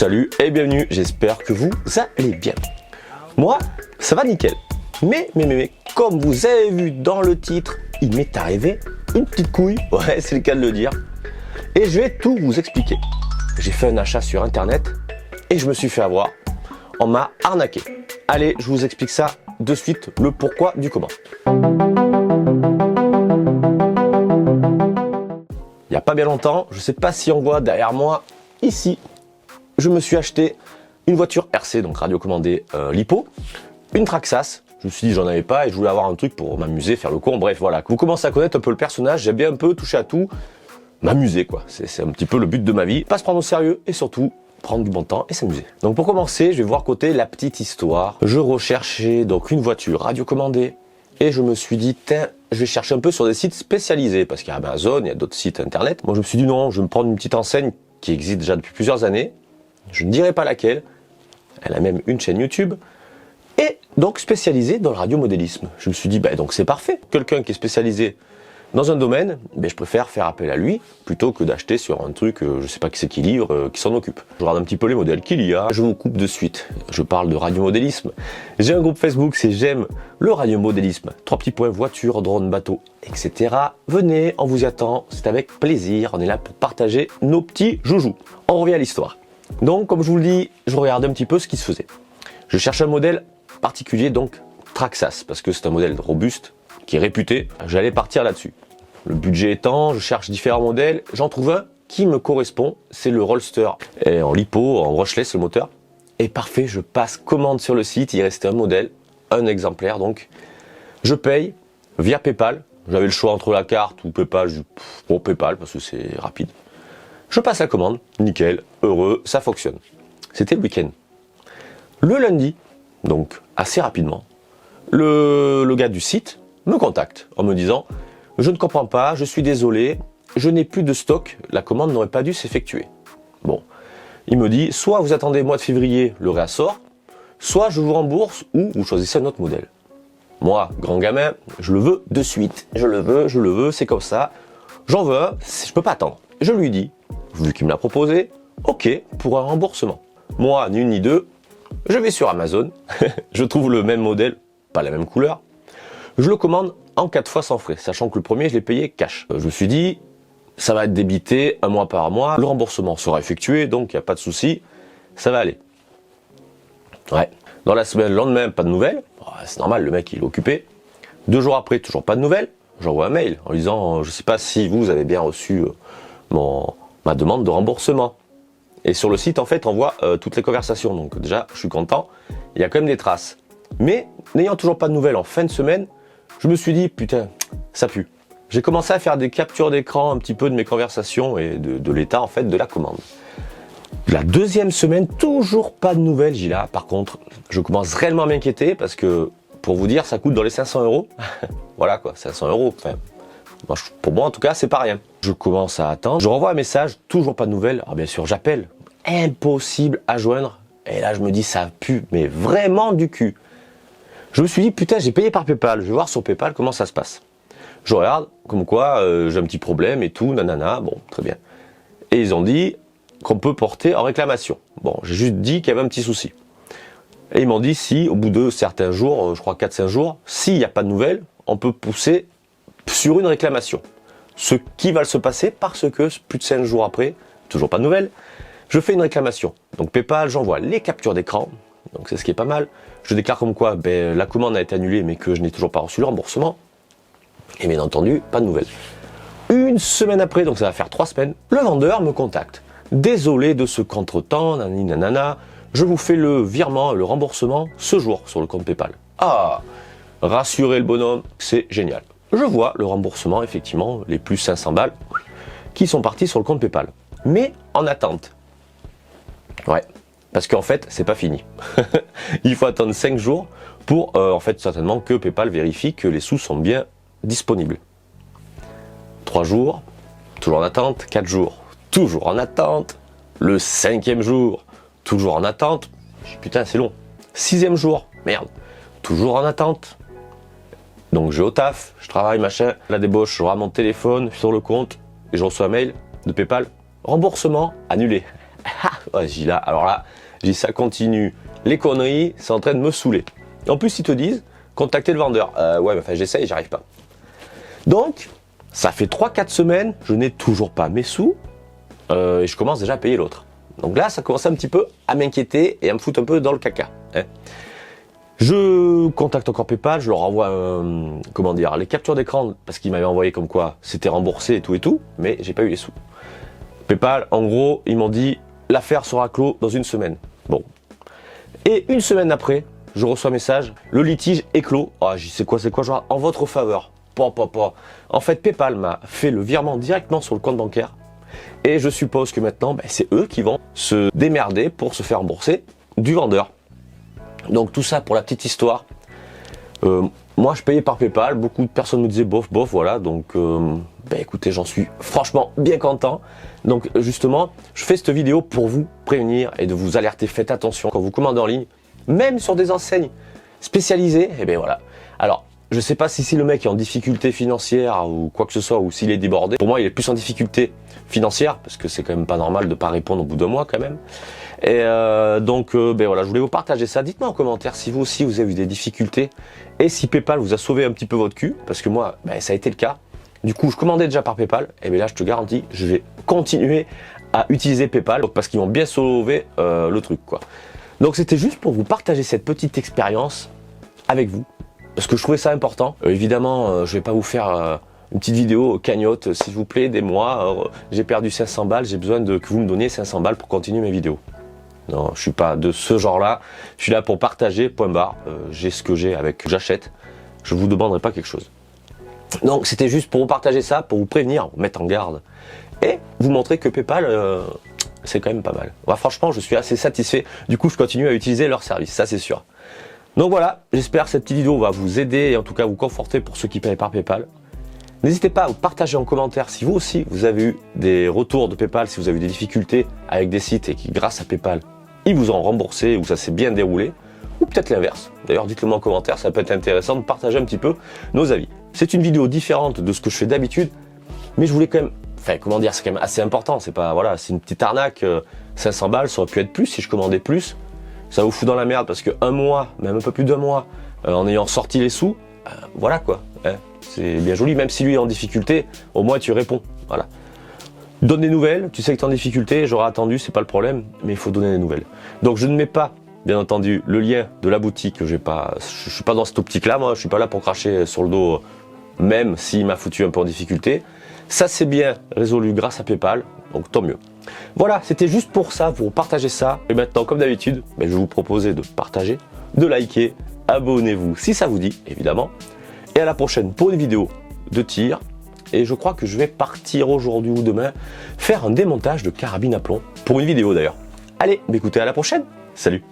Salut et bienvenue, j'espère que vous allez bien. Moi, ça va nickel. Mais, comme vous avez vu dans le titre, il m'est arrivé une petite couille, ouais c'est le cas de le dire. Et je vais tout vous expliquer. J'ai fait un achat sur internet et je me suis fait avoir. On m'a arnaqué. Allez, je vous explique ça de suite, le pourquoi du comment. Il n'y a pas bien longtemps, je ne sais pas si on voit derrière moi, ici, je me suis acheté une voiture RC, donc radiocommandée LiPo, une Traxxas. Je me suis dit j'en avais pas et je voulais avoir un truc pour m'amuser, faire le con, bref voilà. Vous commencez à connaître un peu le personnage, j'aime bien un peu toucher à tout, m'amuser quoi. C'est un petit peu le but de ma vie, pas se prendre au sérieux et surtout prendre du bon temps et s'amuser. Donc pour commencer, je vais voir côté la petite histoire. Je recherchais donc une voiture radiocommandée et je me suis dit tiens, je vais chercher un peu sur des sites spécialisés parce qu'il y a Amazon, il y a d'autres sites internet. Moi je me suis dit non, je vais me prendre une petite enseigne qui existe déjà depuis plusieurs années. Je ne dirai pas laquelle. Elle a même une chaîne YouTube. Et donc spécialisée dans le radiomodélisme. Je me suis dit, bah, donc c'est parfait. Quelqu'un qui est spécialisé dans un domaine, bah, je préfère faire appel à lui plutôt que d'acheter sur un truc, je sais pas qui c'est qui livre, qui s'en occupe. Je regarde un petit peu les modèles qu'il y a. Je vous coupe de suite. Je parle de radiomodélisme. J'ai un groupe Facebook, c'est j'aime le radiomodélisme. 3 petits points, voiture, drone, bateau, etc. Venez, on vous y attend. C'est avec plaisir. On est là pour partager nos petits joujoux. On revient à l'histoire. Donc, comme je vous le dis, je regardais un petit peu ce qui se faisait. Je cherche un modèle particulier, donc Traxxas, parce que c'est un modèle robuste, qui est réputé. J'allais partir là-dessus. Le budget étant, je cherche différents modèles. J'en trouve un qui me correspond, c'est le Roadster. Et en LiPo, en brushless, le moteur. Et parfait, je passe commande sur le site. Il restait un modèle, un exemplaire, donc je paye via PayPal. J'avais le choix entre la carte ou PayPal. Bon, PayPal, parce que c'est rapide. Je passe la commande, nickel, heureux, ça fonctionne. C'était le week-end. Le lundi, donc assez rapidement, le gars du site me contacte en me disant « Je ne comprends pas, je suis désolé, je n'ai plus de stock, la commande n'aurait pas dû s'effectuer. » Bon, il me dit « Soit vous attendez le mois de février, le réassort, soit je vous rembourse ou vous choisissez un autre modèle. » Moi, grand gamin, je le veux de suite. Je le veux, c'est comme ça. J'en veux un, je peux pas attendre. Je lui dis, vu qu'il me l'a proposé, ok, pour un remboursement. Moi, ni une ni deux, je vais sur Amazon, je trouve le même modèle, pas la même couleur, je le commande en 4 fois sans frais, sachant que le premier, je l'ai payé cash. Je me suis dit, ça va être débité un mois par mois, le remboursement sera effectué, donc il n'y a pas de souci, ça va aller. Ouais. Dans la semaine, le lendemain, pas de nouvelles, c'est normal, le mec il est occupé. 2 jours après, toujours pas de nouvelles, j'envoie un mail en disant, je sais pas si vous avez bien reçu ma demande de remboursement. Et sur le site, en fait, on voit toutes les conversations. Donc déjà, je suis content. Il y a quand même des traces. Mais n'ayant toujours pas de nouvelles en fin de semaine, je me suis dit, putain, ça pue. J'ai commencé à faire des captures d'écran un petit peu de mes conversations et de l'état, en fait, de la commande. La deuxième semaine, toujours pas de nouvelles, j'ai là. Par contre, je commence réellement à m'inquiéter parce que, pour vous dire, ça coûte dans les 500 €. Voilà quoi, 500 €. Enfin, pour moi, en tout cas, c'est pas rien. Je commence à attendre. Je renvoie un message, toujours pas de nouvelles. Alors bien sûr, j'appelle. Impossible à joindre. Et là, je me dis, ça pue, mais vraiment du cul. Je me suis dit, putain, j'ai payé par PayPal. Je vais voir sur PayPal comment ça se passe. Je regarde, comme quoi, j'ai un petit problème et tout, nanana. Bon, très bien. Et ils ont dit qu'on peut porter en réclamation. Bon, j'ai juste dit qu'il y avait un petit souci. Et ils m'ont dit, si, au bout de certains jours, je crois 4-5 jours, s'il n'y a pas de nouvelles, on peut pousser sur une réclamation. Ce qui va se passer parce que plus de 5 jours après, toujours pas de nouvelles, je fais une réclamation. Donc PayPal, j'envoie les captures d'écran, donc c'est ce qui est pas mal. Je déclare comme quoi la commande a été annulée mais que je n'ai toujours pas reçu le remboursement. Et bien entendu, pas de nouvelles. Une semaine après, donc ça va faire 3 semaines, le vendeur me contacte. Désolé de ce contretemps, nanani nanana, je vous fais le virement, le remboursement ce jour sur le compte PayPal. Ah, rassurez le bonhomme, c'est génial. Je vois le remboursement, effectivement, les plus 500 balles, qui sont partis sur le compte PayPal. Mais en attente. Ouais, parce qu'en fait, c'est pas fini. Il faut attendre 5 jours pour, en fait, certainement que PayPal vérifie que les sous sont bien disponibles. 3 jours, toujours en attente. 4 jours, toujours en attente. Le 5e jour, toujours en attente. Putain, c'est long. 6e jour, merde, toujours en attente. Donc je vais au taf, je travaille, machin, la débauche, je rends mon téléphone sur le compte et je reçois un mail de PayPal, remboursement annulé. Ouais, j'ai dit là, alors là, j'ai dit ça continue. Les conneries, c'est en train de me saouler. En plus, ils te disent, contactez le vendeur. Ouais, mais enfin, j'essaye, j'arrive pas. Donc, ça fait 3-4 semaines, je n'ai toujours pas mes sous, et je commence déjà à payer l'autre. Donc là, ça commence un petit peu à m'inquiéter et à me foutre un peu dans le caca. Hein. Je contacte encore PayPal, je leur envoie comment dire, les captures d'écran parce qu'ils m'avaient envoyé comme quoi c'était remboursé et tout, mais j'ai pas eu les sous. PayPal, en gros, ils m'ont dit l'affaire sera clos dans une semaine. Bon. Et une semaine après, je reçois un message, le litige est clos. Ah, c'est quoi, genre en votre faveur. En fait, PayPal m'a fait le virement directement sur le compte bancaire. Et je suppose que maintenant, c'est eux qui vont se démerder pour se faire rembourser du vendeur. Donc tout ça pour la petite histoire. Moi, je payais par PayPal. Beaucoup de personnes me disaient bof, voilà. Donc, écoutez, j'en suis franchement bien content. Donc, justement, je fais cette vidéo pour vous prévenir et de vous alerter. Faites attention quand vous commandez en ligne, même sur des enseignes spécialisées. Et bien voilà. Alors, je sais pas si le mec est en difficulté financière ou quoi que ce soit, ou s'il est débordé. Pour moi, il est plus en difficulté financière, parce que c'est quand même pas normal de pas répondre au bout d'un mois quand même. Et donc, voilà, je voulais vous partager ça. Dites-moi en commentaire si vous aussi vous avez eu des difficultés et si PayPal vous a sauvé un petit peu votre cul, parce que moi, ça a été le cas. Du coup, je commandais déjà par PayPal, et bien là, je te garantis, je vais continuer à utiliser PayPal, parce qu'ils m'ont bien sauvé le truc, quoi. Donc, c'était juste pour vous partager cette petite expérience avec vous. Parce que je trouvais ça important. Évidemment, je vais pas vous faire une petite vidéo cagnotte, s'il vous plaît, aidez-moi. J'ai perdu 500 balles, j'ai besoin que vous me donniez 500 balles pour continuer mes vidéos. Non, je suis pas de ce genre-là. Je suis là pour partager, point barre. J'ai ce que j'ai avec j'achète. Je vous demanderai pas quelque chose. Donc c'était juste pour vous partager ça, pour vous prévenir, vous mettre en garde. Et vous montrer que PayPal, c'est quand même pas mal. Ouais, franchement, je suis assez satisfait. Du coup, je continue à utiliser leur service, ça c'est sûr. Donc voilà, j'espère que cette petite vidéo va vous aider et en tout cas vous conforter pour ceux qui payent par PayPal. N'hésitez pas à vous partager en commentaire si vous aussi vous avez eu des retours de PayPal, si vous avez eu des difficultés avec des sites et qui grâce à PayPal, ils vous ont remboursé ou ça s'est bien déroulé. Ou peut-être l'inverse. D'ailleurs, dites-le moi en commentaire, ça peut être intéressant de partager un petit peu nos avis. C'est une vidéo différente de ce que je fais d'habitude, mais je voulais quand même... Enfin, comment dire, c'est quand même assez important. C'est pas, voilà, c'est une petite arnaque, 500 balles, ça aurait pu être plus si je commandais plus. Ça vous fout dans la merde parce que un mois, même un peu plus d'un mois, en ayant sorti les sous, voilà quoi. Hein, c'est bien joli, même si lui est en difficulté, au moins tu réponds. Voilà. Donne des nouvelles, tu sais que tu es en difficulté, j'aurais attendu, c'est pas le problème, mais il faut donner des nouvelles. Donc je ne mets pas, bien entendu, le lien de la boutique, je suis pas dans cette optique-là, moi, je suis pas là pour cracher sur le dos, même s'il m'a foutu un peu en difficulté. Ça c'est bien résolu grâce à PayPal, donc tant mieux. Voilà, c'était juste pour ça, pour partager ça. Et maintenant, comme d'habitude, je vais vous proposer de partager, de liker, abonnez-vous si ça vous dit, évidemment. Et à la prochaine pour une vidéo de tir. Et je crois que je vais partir aujourd'hui ou demain faire un démontage de carabine à plomb, pour une vidéo d'ailleurs. Allez, écoutez, à la prochaine, salut!